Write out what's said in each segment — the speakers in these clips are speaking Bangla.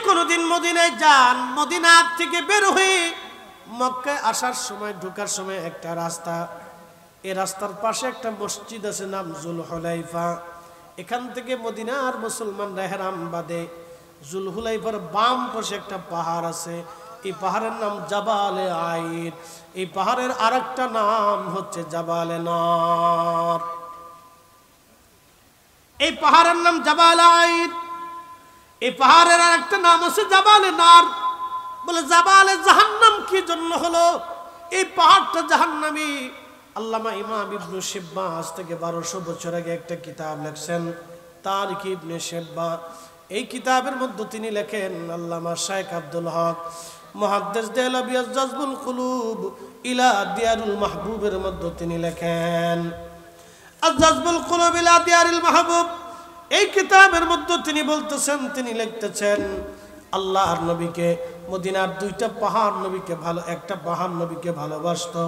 কোনোদিন মদিনায় যান, মদিনা থেকে বের হয়ে মক্কায় আসার সময়, ঢোকার সময় একটা রাস্তা, এই রাস্তার পাশে একটা মসজিদ আছে, নাম জুলহুলাইফা। এখান থেকে মদিনার মুসলমানরা হেরাম বাঁধে। জুলহুলাইফার বাম পাশে একটা পাহাড় আছে, এই পাহাড়ের নাম জাবালে আইর। এই পাহাড়ের আরেকটা নাম হচ্ছে জাবালে নর। এই পাহাড়ের নাম জাবালে আইর, এই পাহাড়ের আরেকটা নাম আছে জাবালে নর। বলে জাবালে জাহান্নাম কি জন্য হলো? এই পাহাড়টা জাহান্নামী। আল্লামা ইমাম ইবনে শিব্বা আজ থেকে 1200 বছর আগে একটা কিতাব লিখছেন, তারিখ ইবনে শিব্বা। এই কিতাবের মধ্যে তিনি লেখেন, আল্লামা শাইখ আব্দুল হক মুহাদ্দিস দেহলভী জাযবুল কুলুব ইলা দিয়ারুল মাহবুবের মধ্যে তিনি লেখেন, জাযবুল কুলুব ইলা দিয়ারুল মাহবুব। এই কিতাবের মধ্যে তিনি বলতেছেন, তিনি লিখতেছেন, আল্লাহর নবীকে মদিনার দুইটা পাহাড় নবীকে একটা পাহাড় নবীকে ভালোবাসতো।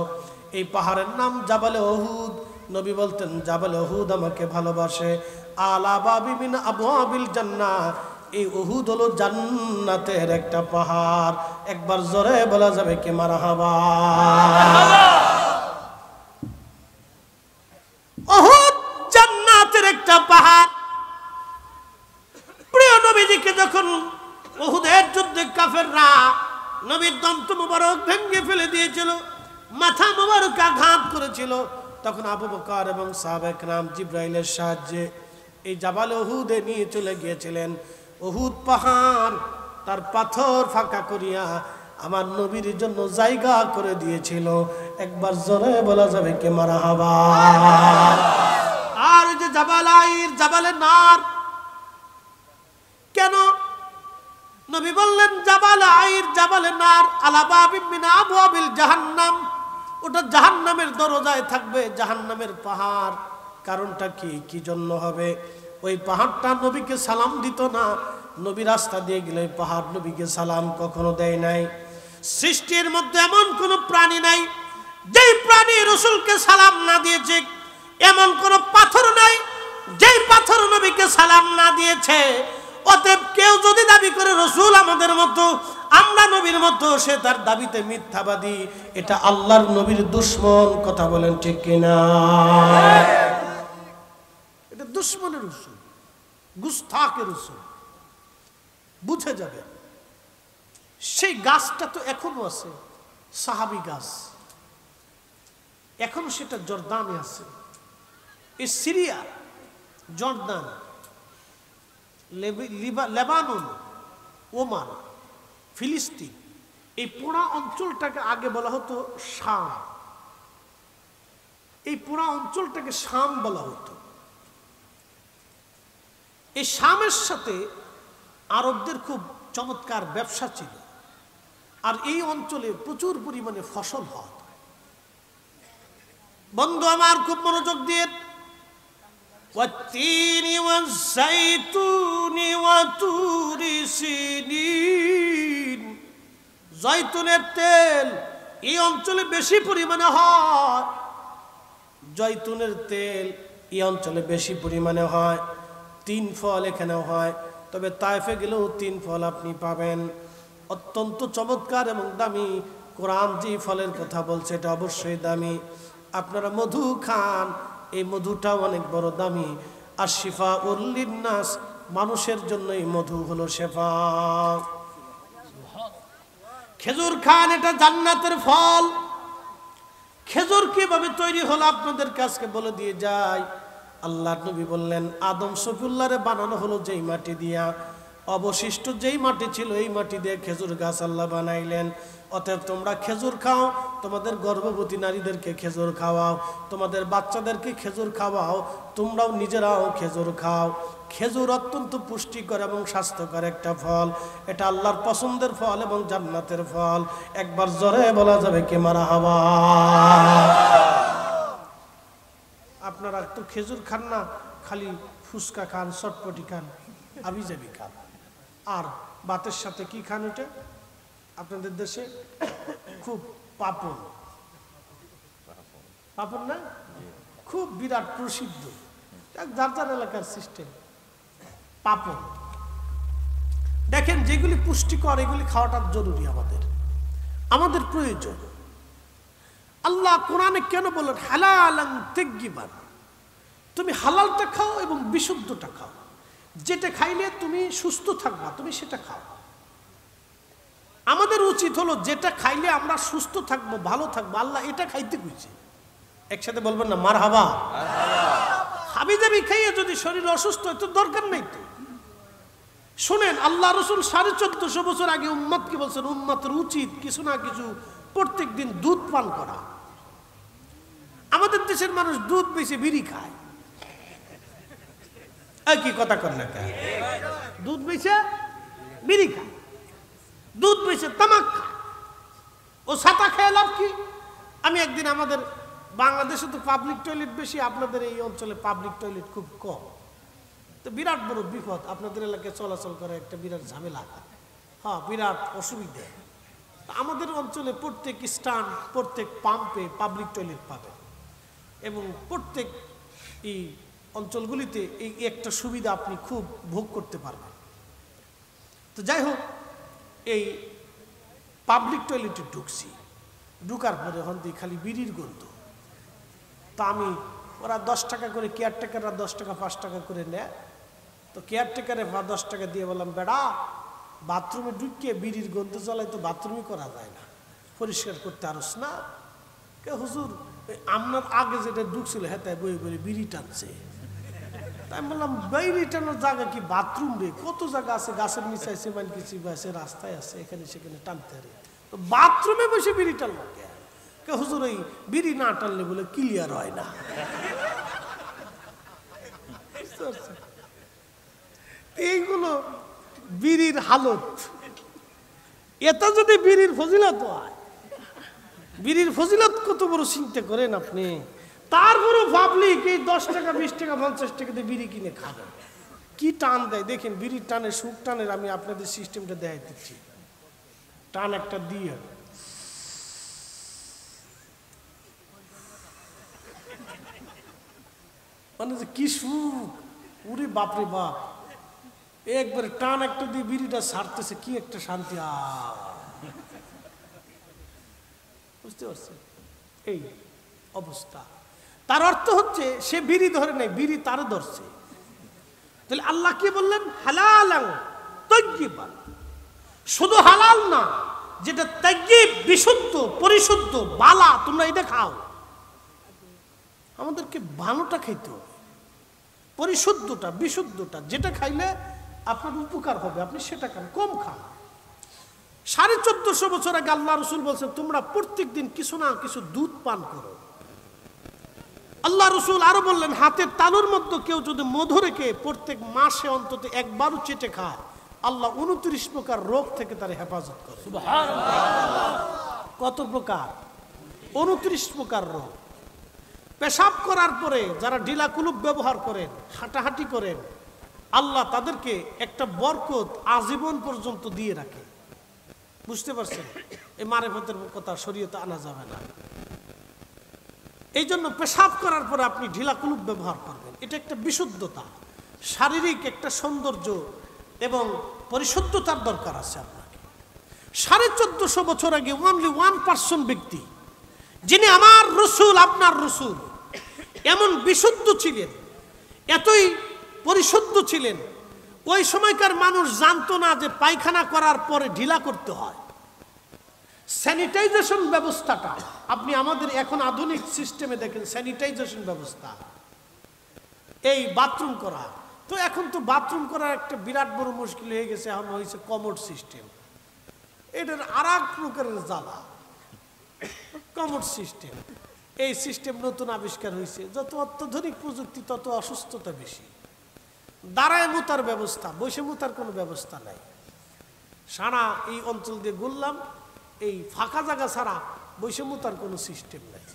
এই পাহাড়ের নাম জাবালে উহুদ। নবী বলতেন, জাবালে উহুদ আমাকে ভালোবাসে। আলা বাবি মিন আবওয়াবিল জান্নাহ, এই উহুদ হলো জান্নাতের একটা পাহাড়। একবার জোরে বলা যাবে কি মারহাবা? উহুদ জান্নাতের একটা পাহাড়। প্রিয় নবীজিকে যখন উহুদের যুদ্ধে কাফেররা নবীর দন্ত মুবারক ভেঙে ফেলে দিয়েছিল, মাথা মুবারক আঘাত করেছিল, তখন আবু বকর এবং সাহাবায়ে কেরাম জিবরাইলের সাহায্যে এই জাবালে উহুদে নিয়ে চলে গিয়েছিলেন। উহুদ পাহাড় তার পাথর ফাঁকা করিয়া আমার নবীর জন্য জায়গা করে দিয়েছিল। একবার জোরে বলা যাবে কি মারহাবা? আর ওই যে জাবাল আইর, জাবালে নার, কেন নবী বললেন জাবালে আইর, জাবালে নার আলা বাবিন মিন আবওয়াবিল জাহান্নাম? ওটা জাহান্নামের দরজায় থাকবে, জাহান্নামের পাহাড়। কারণটা কি, কি জন্য হবে? ওই পাহাড়টা নবীকে সালাম দিত না। নবী রাস্তা দিয়ে গেলে পাহাড় নবীকে সালাম কখনো দেয় নাই। সৃষ্টির মধ্যে এমন কোন প্রাণী নাই যেই প্রাণী রাসূলকে সালাম না দিয়েছে। এমন কোন পাথর নাই যেই পাথর নবীকে সালাম না দিয়েছে। অতএব কেউ যদি দাবি করে রাসূল আমাদের মতো, আমরা নবীর মতো, সে তার দাবিতে মিথ্যাবাদী। এটা আল্লাহর নবীর দুশমন। কথা বলেন ঠিক কিনা? এটা দুশমনের রাসূল, গুস্তাখের রাসূল। বুঝে যাবে। সেই গাছটা তো এখনো আছে, সাহাবী গাছ, এখনো সেটা জর্দানে আছে। এই সিরিয়া, জর্দান, লেবানন, ওমান, ফিলিস্তিন, এই পুরা অঞ্চলটাকে আগে বলা হতো শাম। এই পুরা অঞ্চলটাকে শাম বলা হতো। এই শামের সাথে আরবদের খুব চমৎকার ব্যবসা ছিল। আর এই অঞ্চলে প্রচুর পরিমাণে ফসল হয়। বন্ধু আমার খুব মনোযোগ দিয়ে, ওয়াত্তিনি ওয়াজ-যাইতুনি ওয়া তুরি সিনিন, জয়তুনের তেল এই অঞ্চলে বেশি পরিমাণে হয়। জয়তুনের তেল এই অঞ্চলে বেশি পরিমাণে হয়। 3 ফল এখানেও হয়, তবে তায়েফে গেলেও 3 ফল আপনি পাবেন, অত্যন্ত চমৎকার এবং দামি। কোরআন যে ফলের কথা বলছে এটা অবশ্যই দামি। আপনারা মধু খান, এই মধুটাও অনেক বড় দামি। আর শিফা উল্লিন্নাস, মানুষের জন্য এই মধু হলো শেফা। খেজুর খান, এটা জান্নাতের ফল। খেজুর কিভাবে তৈরি হলো আপনাদের কাছে বলে দিয়ে যায়। আল্লাহর নবী বললেন, আদম সফিউল্লাহরে বানানো হলো যেই মাটি দিয়া, অবশিষ্ট যেই মাটি ছিল এই মাটি দিয়ে খেজুর গাছ আল্লাহ বানাইলেন। অতএব তোমরা খেজুর খাও, তোমাদের গর্ভবতী নারীদেরকে খেজুর খাওয়াও, তোমাদের বাচ্চাদেরকে খেজুর খাওয়াও, তোমরাও নিজেরাও খেজুর খাও। খেজুর অত্যন্ত পুষ্টিকর এবং স্বাস্থ্যকর একটা ফল। এটা আল্লাহর পছন্দের ফল এবং জান্নাতের ফল। একবার জোরে বলা যাবে কি মারহাবা? আপনারা তো খেজুর খান না, খালি ফুচকা খান, চটপটি খান, আবিজাবি খান। আর ভাতের সাথে কি খান? এটা আপনাদের দেশে খুব পাপড়, পাপড় না, খুব বিরাট প্রসিদ্ধ, যার যার এলাকার সিস্টেম। পাপড় দেখেন যেগুলি পুষ্টিকর এগুলি খাওয়াটা জরুরি, আমাদের প্রয়োজন। আল্লাহ কোরআনে কেন বলেন হালালান তাইয়্যিবান, তুমি হালালটা খাও এবং বিশুদ্ধটা খাও, যেটা খাইলে তুমি সুস্থ থাকবা তুমি সেটা খাও। আমাদের উচিত হলো যেটা খাইলে আমরা সুস্থ থাকবো ভালো থাকবো, আল্লাহ এটা খাইতে কইছে। একসাথে বলবেন না মারহাবা। হাবিজাবি খাইয়ে যদি শরীর অসুস্থ হয় তো দরকার নেই তো। শুনেন, আল্লাহ রসুল 1450 বছর আগে উম্মতকে বলছেন উম্মতের উচিত কিছু না কিছু প্রত্যেক দিন দুধ পান করা। আমাদের দেশের মানুষ দুধ বেশি বিড়ি খায়, কি কথা কর না, দুধ বেশি বিড়ি খায়, দুধ বেশি তামাক খায়, ও ছাতা খেয়ে লাভ কি? আমি একদিন, আমাদের বাংলাদেশে তো পাবলিক টয়লেট বেশি, আপনাদের এই অঞ্চলে পাবলিক টয়লেট খুব কম, তো বিরাট বড় বিপদ, আপনাদের এলাকায় চলাচল করে একটা বিরাট ঝামেলা, হ্যাঁ বিরাট অসুবিধা। আমাদের অঞ্চলে প্রত্যেক স্ট্যান্ড প্রত্যেক পাম্পে পাবলিক টয়লেট পাবে, এবং প্রত্যেক এই অঞ্চলগুলিতে এই একটা সুবিধা আপনি খুব ভোগ করতে পারবেন। তো যাই হোক, এই পাবলিক টয়লেটে ঢুকছি, ঢুকার পরে হন খালি বিড়ির গন্ধ। তো আমি, ওরা 10 টাকা করে, কেয়ারটেকাররা 10 টাকা 5 টাকা করে নেয়, তো কেয়ারটেকারে 10 টাকা দিয়ে বললাম বেড়া বাথরুমে ঢুকিয়ে বিড়ির গন্ধ জ্বালাই তো বাথরুমই করা যায় না, পরিষ্কার করতে আরস না। কে হুজুর আপনার আগে যেটা ঢুকছিল হ্যাঁ তাই বই বলে বিড়ি টানছে। তাই বললাম বিড়ি টানার জায়গা কি বাথরুম রে, কত জায়গা আছে, গাছের নিচে আছে, মান কিছু আছে, রাস্তায় আছে, এখানে সেখানে টানতে পারে, তো বাথরুমে বসে বিড়ি টানলো কে হুজুর? ওই বিড়ি না টানলে বলে ক্লিয়ার হয় না। এইগুলো বিড়ির হালত। এটা যদি বিড়ির ফজিলত হয়, বিড়ির ফজিলত কত বড় চিন্তা করেন আপনি। তারপরও পাবলিক এই 10 টাকা 20 টাকা 50 টাকা দিয়ে বিড়ি কিনে খাবেন, কি টান দেয় দেখেন। বিড়ির টানের সুখ টানের আমি আপনাদের সিস্টেমটা দেখাই দিচ্ছি। টান একটা দিয়ে মানে যে কি সুখ, উরে বাপরে বাপ, একবার টান একটা দিয়ে বিড়িটা ছাড়তেছে, কি একটা শান্তি। বুঝতে পারছেন এই অবস্থা? তার অর্থ হচ্ছে সে বিড়ি ধরে নাই, বিড়ি তারে ধরছে। তাহলে আল্লাহ কি বললেন? হালালান তাইয়্যিবান, শুধু হালাল না, যেটা তাইয়্যিব বিশুদ্ধ পরিশুদ্ধ বালা, তোমরা এটা খাও। আমাদেরকে ভালোটা খাইতে হবে, পরিশুদ্ধটা বিশুদ্ধটা, যেটা খাইলে আপনার উপকার হবে আপনি সেটা খান, কম খান। 1450 বছর আগে আল্লাহ রসুল বলছেন তোমরা প্রত্যেক দিন কিছু না কিছু দুধ পান করো। আল্লাহ রসুল আরো বললেন হাতের তালুর মধ্যে কেউ যদি মধু রেখে প্রত্যেক মাসে অন্তত একবারও চেটে খায়, আল্লাহ 29 প্রকার রোগ থেকে তার হেফাজত করে। কত প্রকার? 29 প্রকার রোগ। পেশাব করার পরে যারা ঢিলা কুলুপ ব্যবহার করেন, হাঁটাহাঁটি করেন, আল্লাহ তাদেরকে একটা বরকত আজীবন পর্যন্ত দিয়ে রাখে। বুঝতে পারছেন? এই মারেফতের কথা শরীয়তে আনা যাবে না। এই জন্য পেশাব করার পরে আপনি ঢিলা কুলুপ ব্যবহার করবেন, এটা একটা বিশুদ্ধতা, শারীরিক একটা সৌন্দর্য এবং পরিশুদ্ধতার দরকার আছে আপনাকে। 1450 বছর আগে অনলি 1% ব্যক্তি, যিনি আমার রসুল আপনার রসুল, এমন বিশুদ্ধ ছিলেন, এতই পরিশুদ্ধ ছিলেন, ওই সময়কার মানুষ জানতো না যে পায়খানা করার পরে ঢিলা করতে হয়। স্যানিটাইজেশন ব্যবস্থাটা আপনি আমাদের এখন আধুনিক সিস্টেমে দেখেন, স্যানিটাইজেশন ব্যবস্থা, এই বাথরুম করা, তো এখন তো বাথরুম করার একটা বিরাট বড় মুশকিল হয়ে গেছে, এখন হয়েছে কমোড সিস্টেম। এটার আর এক প্রকারের জ্বালা, কমোড সিস্টেম। এই সিস্টেম নতুন আবিষ্কার হয়েছে, যত অত্যাধুনিক প্রযুক্তি তত অসুস্থতা বেশি। দাঁড়ায় মুতার ব্যবস্থা, বসে মুতার কোনো ব্যবস্থা নাই। সারা এই অঞ্চল দিয়ে ঘুরলাম, এই ফাঁকা জায়গা ছাড়া বসে মুতার কোনো সিস্টেম নাই,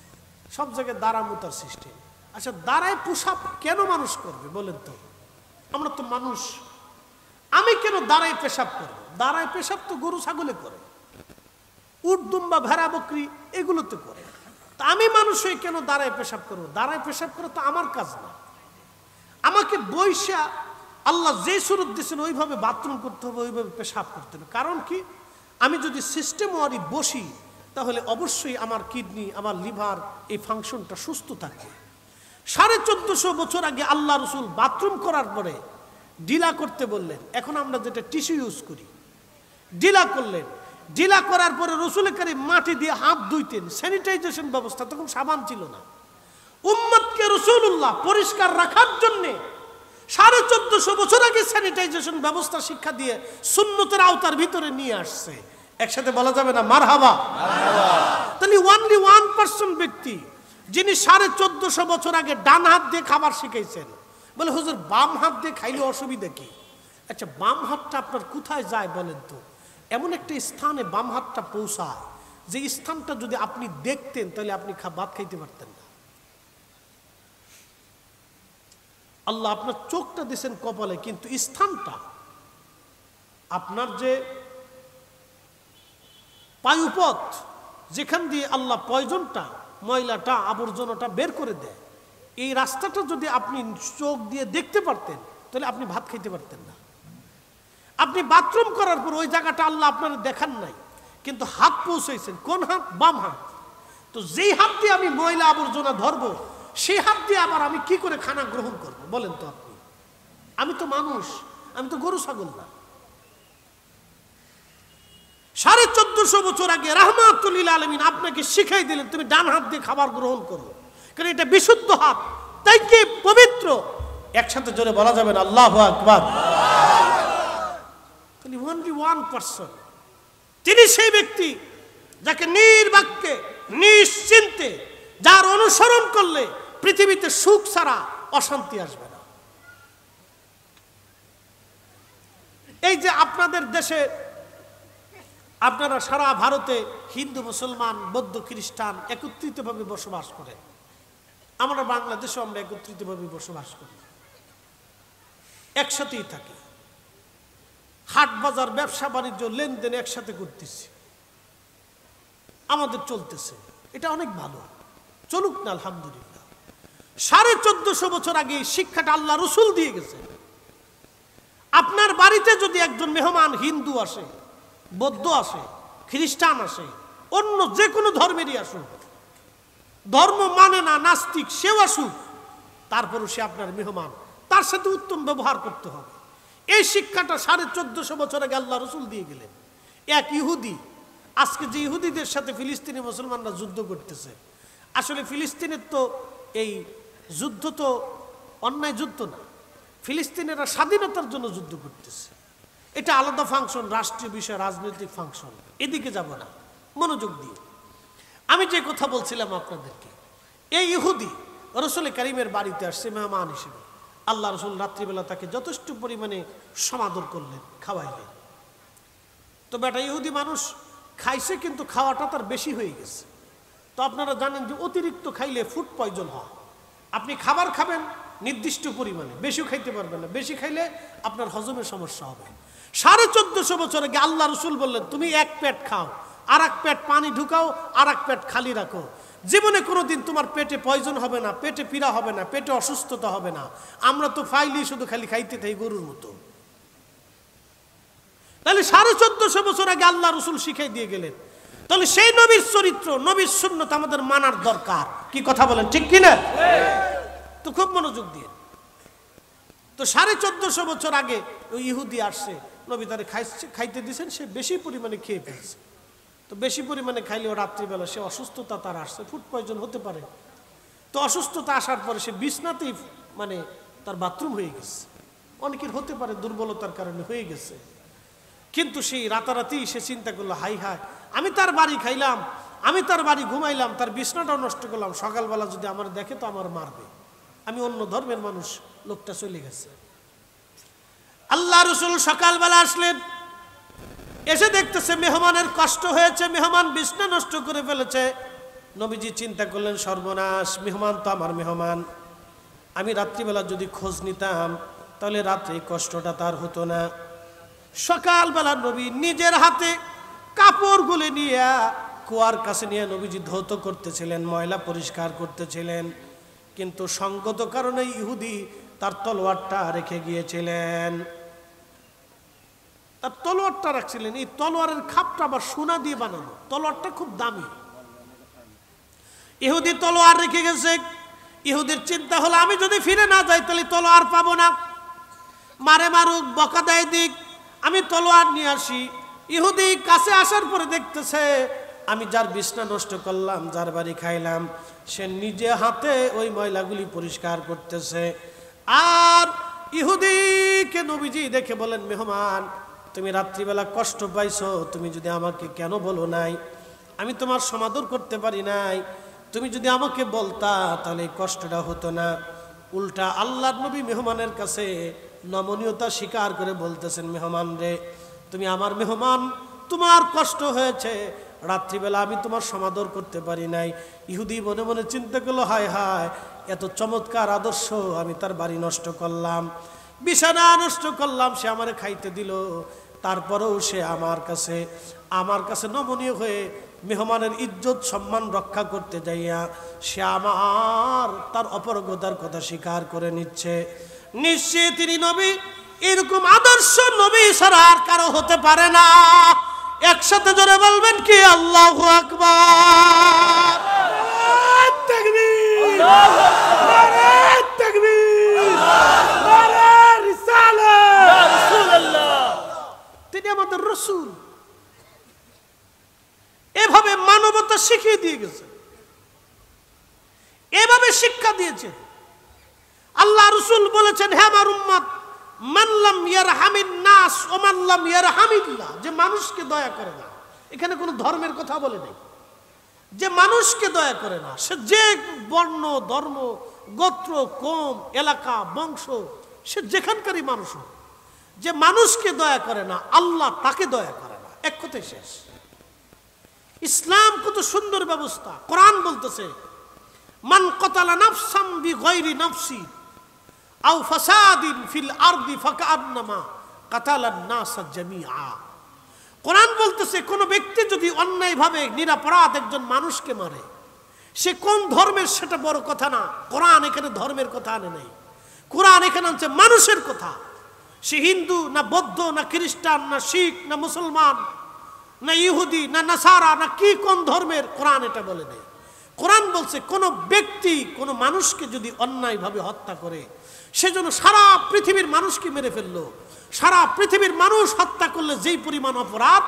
সব জায়গায় দাঁড়া মুতার সিস্টেম। আচ্ছা, দাঁড়ায় পোশাক কেন মানুষ করবে বলেন তো? আমরা তো মানুষ, আমি কেন দাঁড়ায় পেশাব করবো? দাঁড়ায় পেশাব তো গরু ছাগলে করে, উট দুম্বা ভেড়া বকরি এগুলোতে করে, তা আমি মানুষ হয়ে কেন দাঁড়ায় পেশাব করবো? দাঁড়ায় পেশাব করা তো আমার কাজ না। আমাকে বৈশা আল্লাহ যে সুরত দিয়েছেন ওইভাবে বাথরুম করতে হবে, ওইভাবে পেশাব করতে হবে। কারণ কি, আমি যদি সিস্টেম ওয়ারি বসি তাহলে অবশ্যই আমার কিডনি, আমার লিভার, এই ফাংশনটা সুস্থ থাকবে। 1450 বছর আগে আল্লাহ রসুল বাথরুম করার পরে ডিলা করতে বললেন। এখন আমরা যেটা টিস্যু ইউজ করি, ডিলা করলেন। ডিলা করার পরে রসুল কারীম মাটি দিয়ে হাত ধুইতেন, স্যানিটাইজেশন ব্যবস্থা, তখন সাবান ছিল না। উম্মতকে রাসূলুল্লাহ পরিষ্কার রাখার জন্য 1450 বছর আগে স্যানিটাইজেশন ব্যবস্থা শিক্ষা দিয়ে সুন্নতের আওতার ভিতরে নিয়ে আসছে। একসাথে বলা যাবে না মারহাবা? তাহলে অনলি 1% ব্যক্তি যিনি 1450 বছর আগে ডান হাত দিয়ে খাবার শিখাইছেন, বলে হুজুর বাম হাত দিয়ে খাইলে অসুবিধা কি? আচ্ছা, বাম হাতটা আপনার কোথায় যায় বলেন তো? এমন একটা স্থানে বাম হাতটা পৌঁছায় যে স্থানটা যদি আপনি দেখতেন তাহলে আপনি ভাত খাইতে পারতেন না। আল্লাহ আপনার চোখটা দিয়েছেন কপালে, কিন্তু স্থানটা আপনার যে পায়ুপথ, যেখান দিয়ে আল্লাহ পয়জনটা, ময়লাটা, আবর্জনাটা বের করে দেয়, এই রাস্তাটা যদি আপনি চোখ দিয়ে দেখতে পারতেন তাহলে আপনি ভাত খাইতে পারতেন না। আপনি বাথরুম করার পর ওই জায়গাটা আল্লাহ আপনার দেখান নাই, কিন্তু হাত পৌঁছাইছেন। কোন হাত? বাম হাত। তো যেই হাত দিয়ে আমি ময়লা আবর্জনা ধরবো, সেই হাত দিয়ে আবার আমি কি করে খানা গ্রহণ করব বলেন তো আপনি? আমি তো মানুষ, আমি তো গরু ছাগল না। 1450 বছর আগে রাহমাতুল লিল আলামিন আপনাকে শিখাই দিলেন তুমি ডান হাত দিয়ে খাবার গ্রহণ করো, কারণ এটা বিশুদ্ধ হাত, তাই কি পবিত্র। একসাথে জোরে বলা যাবে না আল্লাহু আকবার? তাহলে 1% তিনি সেই ব্যক্তি যাকে নির্বাক্যে, নিশ্চিন্তে, যার অনুসরণ করলে পৃথিবীতে সুখ ছাড়া অশান্তি আসবে না। এই যে আপনাদের দেশে, আপনারা সারা ভারতে হিন্দু, মুসলমান, বৌদ্ধ, খ্রিস্টান একত্রিতভাবে বসবাস করে, আমরা বাংলাদেশে আমরা একত্রিতভাবে বসবাস করি, একসাথেই থাকি, হাট বাজার, ব্যবসা বাণিজ্য, লেনদেন একসাথে করতেছি, আমাদের চলতেছে, এটা অনেক ভালো, চলুক না আলহামদুলিল্লাহ। 1450 বছর আগে শিক্ষাটা আল্লাহ রসুল দিয়ে গেছে। আপনার বাড়িতে যদি একজন মেহমান হিন্দু আসে, বৌদ্ধ আসে, খ্রিস্টান আসে, অন্য যে কোনো ধর্মেরই আসুক, ধর্ম মানে না, নাস্তিক, সেও আসুক, তারপরও সে আপনার মেহমান, তার সাথে উত্তম ব্যবহার করতে হবে। এই শিক্ষাটা 1450 বছর আগে আল্লাহ রসুল দিয়ে গেলেন। এক ইহুদি, আজকে যে ইহুদিদের সাথে ফিলিস্তিনি মুসলমানরা যুদ্ধ করতেছে, আসলে ফিলিস্তিনের তো এই যুদ্ধ তো অন্যায় যুদ্ধ না, ফিলিস্তিনিরা স্বাধীনতার জন্য যুদ্ধ করতেছে, এটা আলাদা ফাংশন, রাষ্ট্রীয় বিষয়, রাজনৈতিক ফাংশন, এদিকে যাব না, মনোযোগ দিয়ে। আমি যে কথা বলছিলাম আপনাদেরকে, এই ইহুদি রসুল কারীমের বাড়িতে আসছে মেহমান হিসেবে। আল্লাহ রসুল রাত্রিবেলা তাকে যথেষ্ট পরিমাণে সমাদর করলেন, খাওয়াইলেন। তো বেটা ইহুদি মানুষ খাইছে, কিন্তু খাওয়াটা তার বেশি হয়ে গেছে। তো আপনারা জানেন যে অতিরিক্ত খাইলে ফুড পয়জন হয়। আপনি খাবার খাবেন নির্দিষ্ট পরিমাণে, বেশিও খাইতে পারবেন না, বেশি খাইলে আপনার হজমের সমস্যা হবে। 1450 বছর আগে আল্লাহ রসুল বললেন তুমি এক পেট খাও, আর এক পেট পানি ঢুকাও, আর এক পেট খালি রাখো, জীবনে কোনোদিন তোমার পেটে পয়জন হবে না, পেটে পীড়া হবে না, পেটে অসুস্থতা হবে না। আমরা তো ফাইলি শুধু খালি খাইতে থাকি গরুর মতো। তাহলে 1450 বছর আগে আল্লাহ রসুল শিখাই দিয়ে গেলেন। তাহলে সেই নবীর চরিত্র, নবীর সুন্নত আমাদের মানার দরকার। কি কথা বলেন, ঠিক কিনা? তো খুব মনোযোগ দিয়ে। তো 1450 বছর আগে ওই ইহুদি আসছে, নবী তারে খাইতে দিয়েছেন, সে বেশি পরিমাণে খেয়ে ফেলছে। তো বেশি পরিমাণে খাইলেও রাত্রিবেলা সে অসুস্থতা তার আসছে, ফুড পয়জন হতে পারে। তো অসুস্থতা আসার পরে সে বিছনাতেই মানে তার বাথরুম হয়ে গেছে। অনেকের হতে পারে দুর্বলতার কারণে হয়ে গেছে, কিন্তু সেই রাতারাতি সে চিন্তা করলো হাই হাই, আমি তার বাড়ি খাইলাম, আমি তার বাড়ি ঘুমাইলাম, তার বিছনাটাও নষ্ট করলাম, সকালবেলা যদি আমার দেখে তো আমার মারবে, আমি অন্য ধর্মের মানুষ, লোকটা চলে গেছে। আল্লাহ রসুল সকালবেলা আসলেন, এসে দেখতেছে মেহমানের কষ্ট হয়েছে, মেহমান বিছনা নষ্ট করে ফেলেছে। নবীজি চিন্তা করলেন সর্বনাশ, মেহমান তো আমার মেহমান, আমি রাত্রিবেলা যদি খোঁজ নিতাম তাহলে রাত্রে কষ্টটা তার হতো না। সকালবেলা নবী নিজের হাতে কাপড়গুলো নিয়ে কুয়ার কাছে নিয়ে নবীজি ধৌত করতেছিলেন, ময়লা পরিষ্কার করতেছিলেন। কিন্তু সঙ্গত কারণে ইহুদি তার তলোয়ারটা রেখে গিয়েছিলেন। তার তলোয়ারটা রাখছিলেন। এই তলোয়ারের খাপটা আবার সোনা দিয়ে বানানো, তলোয়ারটা খুব দামি। ইহুদি তলোয়ার রেখে গেছে। ইহুদির চিন্তা হলো আমি যদি ফিরে না যাই তাহলে তলোয়ার পাবো না, মারে মারুক বকা দেয় দিক, আমি তলোয়ার নিয়ে আসি। ইহুদি কাছে আসার পরে দেখতেছে আমি যার বিছনা নষ্ট করলাম, যার বাড়ি খাইলাম, সে নিজে হাতে ওই ময়লাগুলি পরিষ্কার করতেছে। আর ইহুদিকে নবীজি দেখে বলেন, মেহমান তুমি রাত্রিবেলা কষ্ট পাইছো, তুমি যদি আমাকে কেন বলো নাই, আমি তোমার সমাদর করতে পারি নাই, তুমি যদি আমাকে বলতা তাহলে এই কষ্টটা হতো না। উল্টা আল্লাহর নবী মেহমানের কাছে নমনীয়তা স্বীকার করে বলতেছেন, মেহমান রে তুমি আমার মেহমান, তোমার কষ্ট হয়েছে, রাত্রিবেলা আমি তোমার সমাদর করতে পারি নাই। ইহুদি মনে মনে চিন্তা করলো, হায় হায় এত চমৎকার আদর্শ আমি তার বাড়ি নষ্ট করলাম, বিছানা নষ্ট করলাম, সে আমারে খাইতে দিল, তারপরেও সে আমার কাছে নমনীয় হয়ে মেহমানের ইজ্জত সম্মান রক্ষা করতে যাইয়া সে তার অপরগতার কথা স্বীকার করে নিচ্ছে। নিশ্চয়ই তিনি নবী, এরকম আদর্শ নবী ছাড়া আর কারো হতে পারে না। একসাথে জোরে বলবেন কি আল্লাহু আকবার, তাকবীর, নারে তাকবীর, নারে রিসালাত, ইয়া রাসূলুল্লাহ। তিনি আমাদের রাসূল, এভাবে মানবতা শিখিয়ে দিয়ে গেছে, এভাবে শিক্ষা দিয়েছে। আল্লাহ রাসূল বলেছেন, হে আমার উম্মত, মান লাম ইয়ারহামিন নাস ওয়া মান লাম ইয়ারহামিল্লাহ, যে মানুষকে দয়া করে না, এখানে কোনো ধর্মের কথা বলে নাই, যে মানুষকে দয়া করে না, সে যে বর্ণ ধর্ম গোত্র কম এলাকা বংশ সে যেখানকারই মানুষ হোক, যে মানুষকে দয়া করে না আল্লাহ তাকে দয়া করে না। এক কথায় শেষ। ইসলাম কত সুন্দর ব্যবস্থা। কোরআন বলতেছে, মান কতালা নাফসাম বিগাইরি নাফসি আও ফাসাদিন ফিল আরদি ফাকান্নামা কাতালান নাস জামিআ। কোরআন বলতেছে কোন ব্যক্তি যদি অন্যায়ভাবে নিরপরাধ একজন মানুষকে মারে, সে কোন ধর্মের সেটা বড় কথা না। কোরআন এখানে ধর্মের কথা আনে নাই, কোরআন এখানে আনছে মানুষের কথা। সে হিন্দু না বৌদ্ধ না খ্রিস্টান না শিখ না মুসলমান না ইহুদি না নাসারা না কি কোন ধর্মের, কোরআন এটা বলে নেই। কোরআন বলছে কোন ব্যক্তি কোন মানুষকে যদি অন্যায়ভাবে হত্যা করে, সেজন্য সারা পৃথিবীর মানুষকে মেরে ফেললো। সারা পৃথিবীর মানুষ হত্যা করলে যেই পরিমাণ অপরাধ,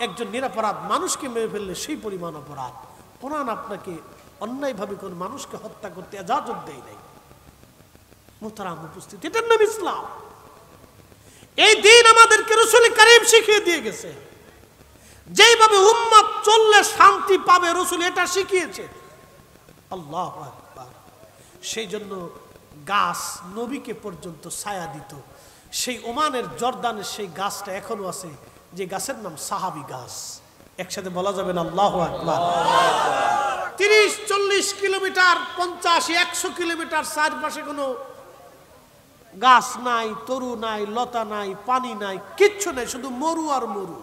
একজন নিরপরাধ মানুষকে মেরে ফেললে সেই পরিমাণ অপরাধ। কোরআন আপনাকে অন্যায়ভাবে কোন মানুষকে হত্যা করতে ইজাজত দেয় নাই। মুহতারাম উপস্থিতি, এটার নাম ইসলাম। এই দিন আমাদেরকে রাসূল কারীম শিখিয়ে দিয়ে গেছে, যেইভাবে উম্মত চললে শান্তি পাবে রাসূল এটা শিখিয়েছে। আল্লাহু আকবার। সেই জন্য গাছ নবীকে পর্যন্ত ছায়া দিত। সেই ওমানের জর্দানের সেই গাছটা এখনো আছে, যে গাছের নাম সাহাবী গাছ। একসাথে বলা যাবে না আল্লাহু আকবার। 30-40 কিলোমিটার 50-100 কিলোমিটার চারপাশে কোনো গাছ নাই, তরু নাই, লতা নাই, পানি নাই, কিচ্ছু নাই, শুধু মরু আর মরু।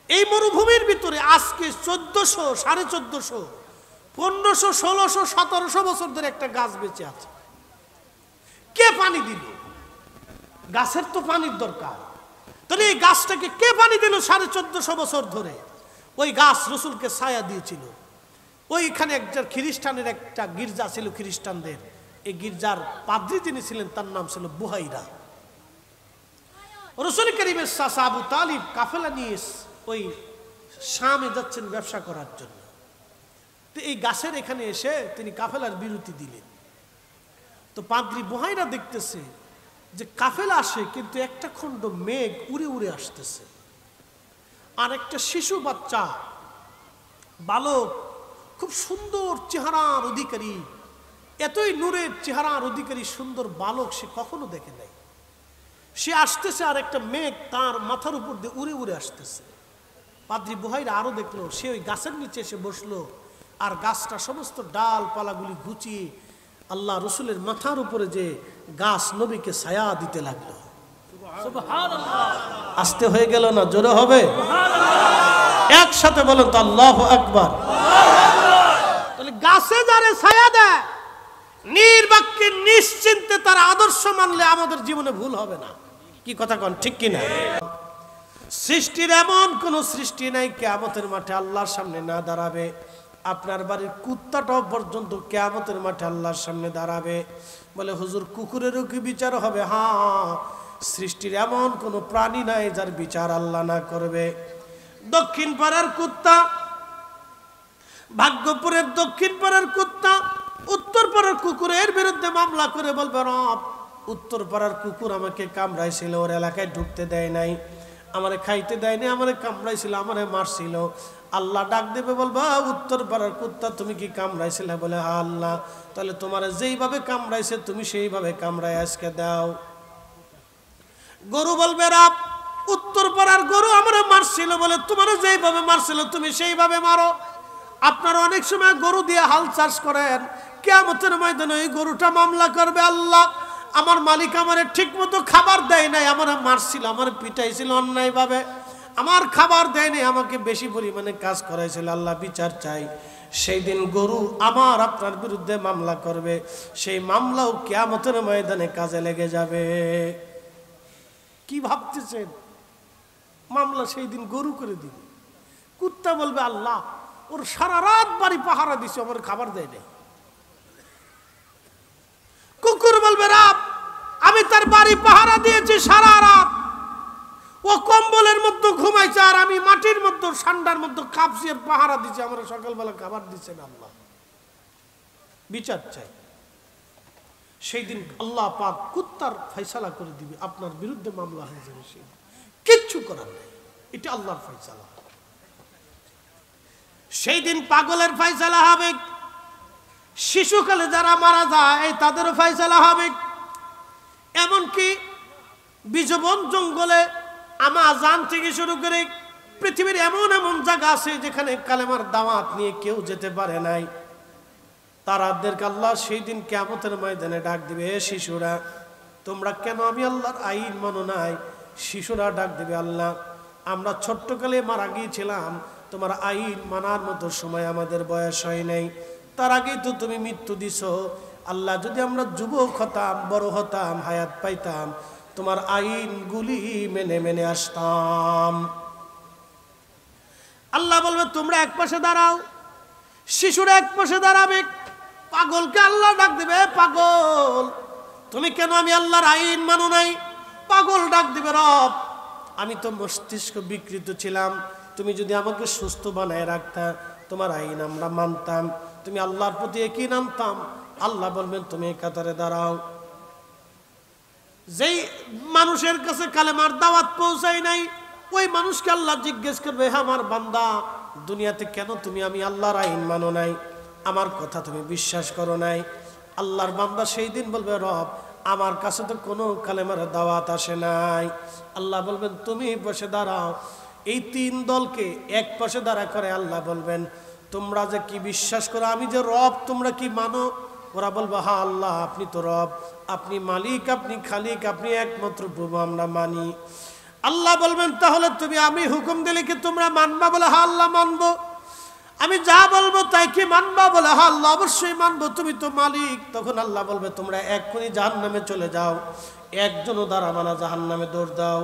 এই মরুভূমির ভিতরে আজকে 1400, 1450, 1500, 1600, 1700 বছর ধরে একটা গাছ বেঁচে আছে। কে পানি দিল? গাছের তো পানির দরকার। তাহলে এই গাছটাকে কে পানি দিল 1450 বছর ধরে? ওই গাছ রাসূলকে ছায়া দিয়েছিল। ওইখানে একটা খ্রিস্টানের একটা গির্জা ছিল, খ্রিস্টানদের। এই গির্জার পাদ্রী যিনি ছিলেন তার নাম ছিল বুহাইরা। রাসূল কারীমের চাচা আবু তালিব কাফেলা নিয়ে ওই শামে যাচ্ছেন ব্যবসা করার জন্য। তো এই গাছের এখানে এসে তিনি কাফেলার বিরতি দিলেন। তো পাদ্রী বুহাইরা দেখতেছে যে কাফেলা আসে, কিন্তু একটা খণ্ড মেঘ উড়ে উড়ে আসতেছে, আর একটা শিশু বাচ্চা বালক, খুব সুন্দর চেহারার অধিকারী, এতই নূরের চেহারার অধিকারী সুন্দর বালক সে কখনো দেখে নাই। সে আসতেছে আর একটা মেঘ তার মাথার উপর দিয়ে উড়ে উড়ে আসতেছে। পাদ্রী বুহাইরা আরো দেখলো, সে ওই গাছের নিচে এসে বসলো, আর গাছটা সমস্ত ডালপালাগুলি গুছিয়ে আল্লাহ রসুলের মাথার উপরে যে গাছ নবীকে ছায়া দিতে লাগলো। আস্তে হয়ে গেল না, জোরে হবে? একসাথে বলেন তো আল্লাহু আকবার। তাহলে গাছে যারে ছায়া দেয়, নির্বাক্যে নিশ্চিন্তে তার আদর্শ মানলে আমাদের জীবনে ভুল হবে না। কি কথা কন, ঠিক কিনা? সৃষ্টির এমন কোন সৃষ্টি নাই কিয়ামতের মাঠে আল্লাহর সামনে না দাঁড়াবে। আপনার বাড়ির কুত্তাটাও পর্যন্ত কিয়ামতের মাঠে আল্লাহর সামনে দাঁড়াবে। বলে হুজুর কুকুরেরও কি বিচার হবে? হ্যাঁ, সৃষ্টির এমন কোন প্রাণী নাই যার বিচার আল্লাহ না করবে। দক্ষিণ পাড়ার কুত্তা, ভাগ্যপুরের দক্ষিণ পাড়ার কুত্তা উত্তর পাড়ার কুকুরের বিরুদ্ধে মামলা করে বলবে, রব উত্তর পাড়ার কুকুর আমাকে কামড়াইছিল, ওর এলাকায় ঢুকতে দেয় নাই, আমারে খাইতে দেয়নি, আমারে কামড়াইছিল, আমারে মারছিল। আল্লাহ ডাক দেবে, বলবা উত্তর পাড়ার কুত্তা তুমি কি কামড়াইছিলে? বলে হ্যাঁ আল্লাহ। তাহলে তোমার যেইভাবে কামড়াইছে তুমি সেইভাবে কামড়াই আজকে দাও। গরু বলবে, রব উত্তর পাড়ার গরু আমারে মারছিল, বলে তোমার যেইভাবে মারছিল তুমি সেইভাবে মারো। আপনারা অনেক সময় গরু দিয়ে হাল চাষ করেন, কিয়ামতের ময়দানে ওই গরুটা মামলা করবে, আল্লাহ আমার মালিক আমারে ঠিক মতো খাবার দেয় নাই, আমার মারছিল, আমার পিটাইছিল অন্যায়ভাবে, আমার খাবার দেয় নাই, আমাকে বেশি পরিমাণে কাজ করাইছিল, আল্লাহ বিচার চাই। সেই দিন গরু আমার আপনার বিরুদ্ধে মামলা করবে, সেই মামলাও কিয়ামতের ময়দানে কাজে লেগে যাবে। কি ভাবতেছেন? মামলা সেই দিন গরু করে দিবে। কুত্তা বলবে, আল্লাহ ওর সারা রাত বাড়ি পাহারা দিছে, আমার খাবার দেয় নাই। কুকুর বলবে, রব আমি তার বাড়ি পাহারা দিয়েছি সারা রাত, ও কম্বলের মধ্যে ঘুমাইছে আর আমি মাটির মধ্যে ঠান্ডার মধ্যে কাঁপছি, পাহারা দিছি, আমার সকালবেলা খাবার দিচ্ছে না। আল্লাহ বিচার চাই। সেই দিন আল্লাহ পাক কুত্তার ফয়সালা করে দিবে, আপনার বিরুদ্ধে মামলা হয়ে যাবে, সেই কিচ্ছু করার নেই, এটা আল্লাহর ফয়সালা। সেই দিন পাগলের ফয়সালা হবে, শিশুকালে যারা মারা যায় তাদেরও ফয়সালা হবে। এমনকি বিজবন জঙ্গলে আমাজন থেকে শুরু করে পৃথিবীর এমন এমন জায়গা আছে যেখানে কালেমার দাওয়াত নিয়ে কেউ যেতে পারে নাই, তারাদেরকে আল্লাহ সেই দিন কিয়ামতের ময়দানে ডাক দিবে, শিশুরা তোমরা কেন আমি আল্লাহর আইন মানো নাই? শিশুরা ডাক দিবে, আল্লাহ আমরা ছোট্টকালে মারা গিয়েছিলাম, তোমার আইন মানার মতো সময় আমাদের বয়স হয় নাই, তার আগেই তো তুমি মৃত্যু দিছো। আল্লাহ যদি আমরা যুবক হতাম, বড় হতাম, হায়াত পাইতাম, তোমার আইনগুলি মেনে মেনে আসতাম। আল্লাহ বলবে তোমরা এক পাশে দাঁড়াও, শিশুরা এক পাশে দাঁড়াবে। পাগলকে আল্লাহ ডাক দিবে, পাগল তুমি কেন আমি আল্লাহর আইন মানো নাই? পাগল ডাক দিবে, রব আমি তো মস্তিষ্ক বিকৃত ছিলাম, তুমি যদি আমাকে সুস্থ বানায় রাখতা তোমার আইন আমরা মানতাম, তুমি আল্লাহর প্রতি একই নামতাম। আল্লাহ বলবেন তুমি এই কাতারে দাঁড়াও। যেই মানুষের কাছে কালেমার দাওয়াত পৌঁছায় নাই ওই মানুষকে আল্লাহ জিজ্ঞেস করবে, হ্যাঁ আমার বান্দা দুনিয়াতে কেন তুমি আমি আল্লাহর আইন মানো নাই, আমার কথা তুমি বিশ্বাস করো নাই? আল্লাহর বান্দা সেই দিন বলবে, রব আমার কাছে তো কোনো কালেমার দাওয়াত আসে নাই। আল্লাহ বলবেন তুমি বসে দাঁড়াও। এই তিন দলকে এক পাশে দাঁড়া করে আল্লাহ বলবেন, তোমরা যে কি বিশ্বাস করো আমি যে রব তোমরা কি মানো? ওরা বলবো, হ্যাঁ আল্লাহ আপনি তো রব, আপনি মালিক, আপনি খালিক, আপনি একমাত্র প্রভু, আমরা মানি। আল্লাহ বলবেন তাহলে তুমি আমি হুকুম দিলে কি তোমরা মানবা? বলে হ্যাঁ আল্লাহ মানবো। আমি যা বলবো তাই কি মানবা? বলে হ্যাঁ আল্লাহ অবশ্যই মানবো, তুমি তো মালিক। তখন আল্লাহ বলবে তোমরা এক্ষুনি জাহান্নামে চলে যাও, একজনও দাঁড়াবা না, জাহান্নামে দৌড় দাও।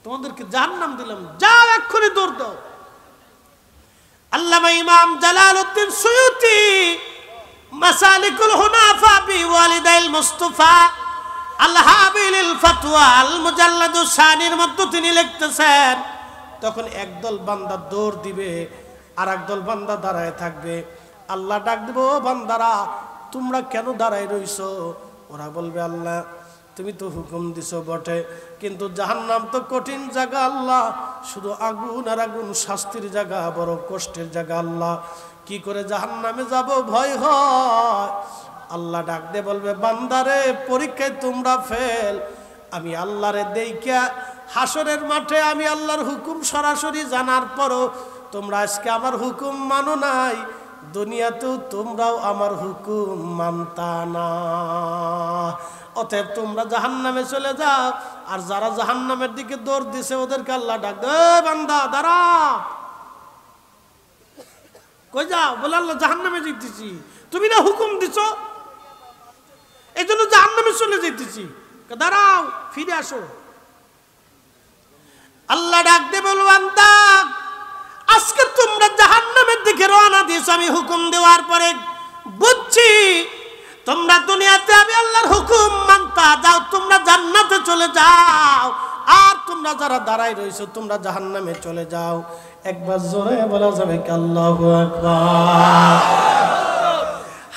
তোমাদেরকে জাহান্নাম দিলাম, যাও এক্ষুনি দৌড় দাও। আল্লামা ইমাম জালালউদ্দিন সুয়ুতি মাসালিকুল হুনাফা বিওয়ালিদাইল মুস্তাফা আল হাবিলিল ফাতওয়া আল মুজাল্লাদুস সানির মধ্যে তিনি লিখতেছেন, তখন একদল বান্দা দৌড় দিবে আর একদল বান্দা দাঁড়ায় থাকবে। আল্লাহ ডাক দেব, ও বান্দারা তোমরা কেন দাঁড়ায় রইছো? ওরা বলবে, আল্লাহ তুমি তো হুকুম দিছো বটে, কিন্তু জাহান্নাম তো কঠিন জায়গা, আল্লাহ শুধু আগুন আর আগুন, শাস্তির জায়গা, বড় কষ্টের জায়গা, আল্লাহ কি করে জাহান্নামে যাব, ভয় হয়। আল্লাহ ডাক দে বলবে, বান্দারে পরীক্ষায় তোমরা ফেল, আমি আল্লাহরে দেইখা হাসরের মাঠে আমি আল্লাহর হুকুম সরাসরি জানার পরও তোমরা আজকে আমার হুকুম মানো নাই, দুনিয়াতেও তোমরাও আমার হুকুম মানতা না, অতএব তোমরা জাহান্নামে চলে যাও। আর যারা জাহান্নামের দিকে দৌড় দিছে ওদেরকে আল্লাহ ডাক দে, বান্দা দাঁড়া, কই যাও? বলে আল্লাহ জাহান্নামে যেতেছি। তুমি না হুকুম দিছো, এই জন্য জাহান্নামে চলে যেতেছি। দাঁড়াও, ফিরে আসো। আল্লাহ ডাক দে বলবো, বান্দা আজকে তোমরা জাহান্নামের দিকে রওনা দিয়েছো। আমি হুকুম দেওয়ার পরে বুঝছি তোমরা দুনিয়াতে আমি আল্লাহর হুকুম মানতা, যাও তোমরা জান্নাতে চলে যাও, আর তোমরা যারা দাঁড়াই রয়েছো তোমরা জাহান্নামে চলে যাও। একবার জোরে বলা যাবে কি আল্লাহু আকবার?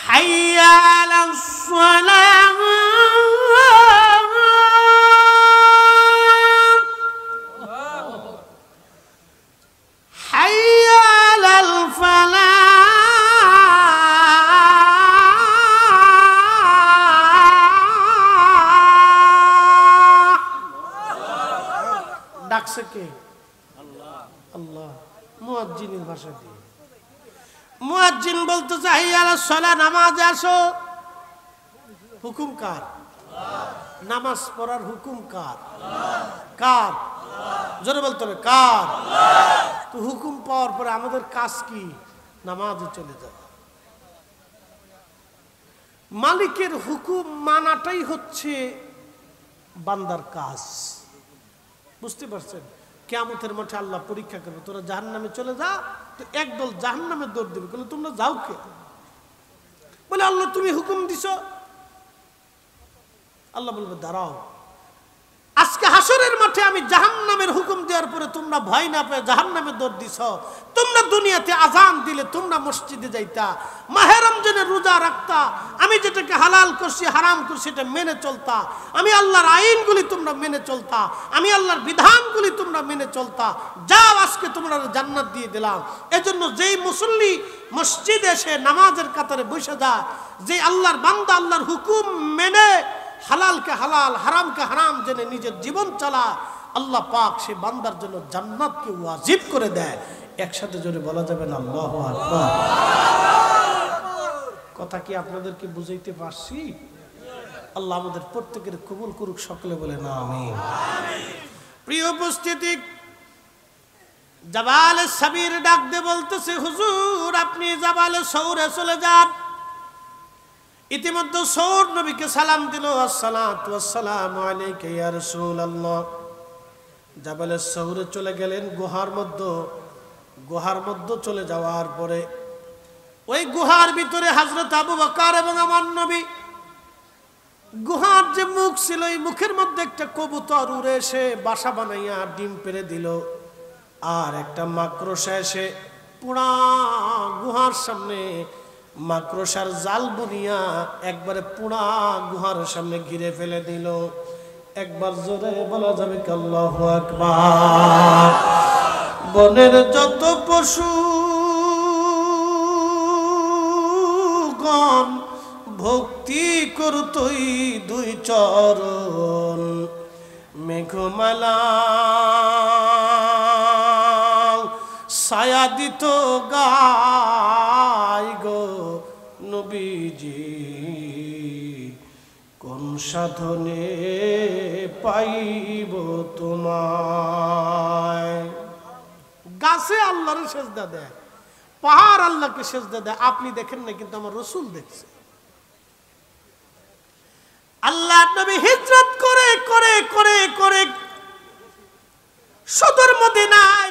হাইয়া আলাস সালাহ, হাইয়া আলাল ফালাহ। ডাকছে কে? আল্লাহ। মুয়াজ্জিনের ভাষা দিয়ে মুয়াজ্জিন বলতেছে হাইয়া আলাস সালাহ, নামাজে আসো। হুকুম কার? নামাজ পড়ার হুকুম কার? কার? জোরে বলতে হবে কার? তো হুকুম পাওয়ার পরে আমাদের কাজ কি? নামাজে চলে যাওয়া। মালিকের হুকুম মানাটাই হচ্ছে বান্দার কাজ। বুঝতে পারছেন? কিয়ামতের মাঠে আল্লাহ পরীক্ষা করবে, তোরা জাহান্নামে চলে যা। তো একদল জাহান্নামে দৌড় দিবে, বলে তোমরা যাও কে? বলে আল্লাহ তুমি হুকুম দিছো। আল্লাহ বলবে দাঁড়াও, আজকে হাসরের মাঠে আমি জাহান্নামের হুকুম দেওয়ার পরে তোমরা ভয় না পেয়ে জাহান্নামে দৌড় দিছ। তোমরা দুনিয়াতে আজান দিলে তোমরা মসজিদে যাইতা, মাহে রমজানের রোজা রাখতা, আমি যেটাকে হালাল করছি হারাম করছি এটা মেনে চলতা, আমি আল্লাহর আইনগুলি তোমরা মেনে চলতা, আমি আল্লাহর বিধানগুলি তোমরা মেনে চলতা। যাও, আজকে তোমরা জান্নাত দিয়ে দিলাম। এজন্য যেই মুসল্লি মসজিদে এসে নামাজের কাতারে বসে যায়, যে আল্লাহর বান্দা আল্লাহর হুকুম মেনে হালালকে হালাল হারামকে হারাম জেনে নিজের জীবন চালায়, আল্লাহ পাক সে বান্দার জন্য জান্নাতকে ওয়াজিব করে দেয়। একসাথে জোরে বলা যাবে না আল্লাহু আকবার? কথা কি আপনাদেরকে বুঝাইতে পারছি? আল্লাহ আমাদের প্রত্যেকের কবুল করুক, সকলে বলে না আমিন। প্রিয় উপস্থিতি, জাবালে সাবির ডাক দে বলতেছে, হুজুর আপনি জাবালে সৌরে চলে যান। ইতিমধ্যে সৌর নবীকে সালাম দিল, আসসালাতু ওয়াসসালামু আলাইকা ইয়া রাসূলুল্লাহ। জাবালে সৌরে চলে গেলেন গুহার মধ্যে চলে যাওয়ার পরে ওই গুহার ভিতরে হযরত আবু বকর এবং আমার নবী, গুহার যে মুখ ছিল এই মুখের মধ্যে একটা কবুতর উড়ে এসে বাসা বানাইয়া ডিম পেড়ে দিল, আর একটা মাকড়সা এসে পুরা গুহার সামনে মাকড়সার জাল বুনিয়া একবারে পুরা গুহার সামনে ঘিরে ফেলে দিল। একবার জোরে বলা যাবে কি আল্লাহু আকবার? বনের যত পশুগণ ভক্তি করতই দুই চরণ, মেঘমালা ছায়া দিত গায় গো নবীজি, কোন সাধনে পাইব তোমায়। গাছে আল্লাহর সেজদা দেয়, পাহাড় আল্লাহকে সেজদা দেয়। আপনি দেখেন না, কিন্তু আমার রাসূল দেখছে। আল্লাহ নবী হিজরত করে করে করে করে সুদূর মদিনায়